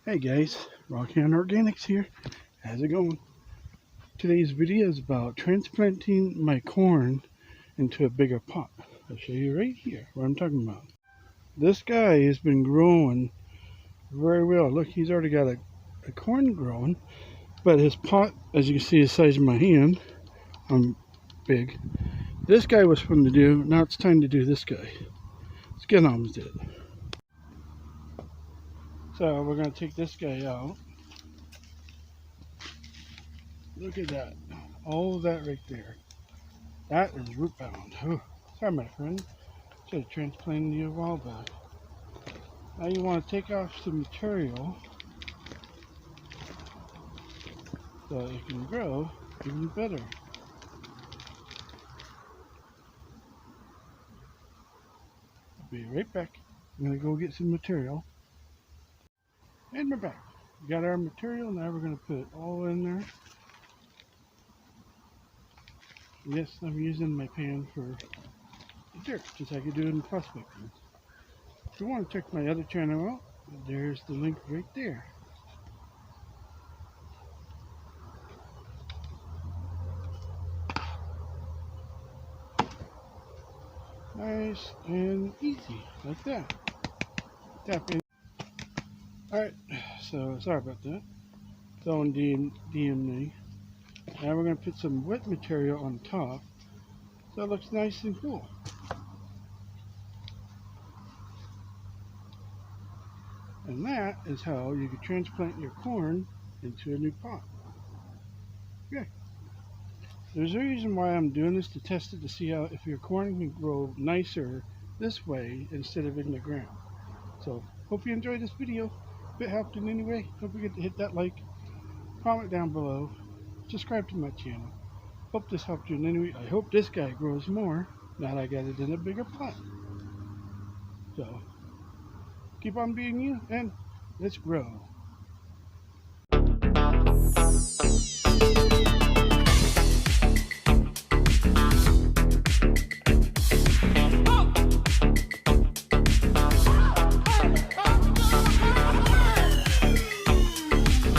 Hey guys, ROCKHOUND Organics here. How's it going? Today's video is about transplanting my corn into a bigger pot. I'll show you right here what I'm talking about. This guy has been growing very well. Look, he's already got a corn growing, but his pot, as you can see, the size of my hand, I'm big. This guy was fun to do. Now it's time to do this guy. Let's get on with it. So we're going to take this guy out. Look at that. All of that right there. That is root bound. Oh, sorry, my friend. Should have transplanted you a while back. Now you want to take off some material so it can grow even better. I'll be right back. I'm going to go get some material. And we're back. We got our material. Now we're going to put it all in there. Yes, I'm using my pan for the dirt, just like I do in prospecting. If you want to check my other channel out, there's the link right there. Nice and easy, like that. Tap in. Alright, so sorry about that. Throwing DNA. Now we're going to put some wet material on top so it looks nice and cool. And that is how you can transplant your corn into a new pot. Okay. There's a reason why I'm doing this, to test it to see how if your corn can grow nicer this way instead of in the ground. So hope you enjoyed this video. If it helped in any way, don't forget to hit that like, comment down below, subscribe to my channel. Hope this helped you in any way. I hope this guy grows more now that I got it in a bigger pot. So keep on being you and let's grow.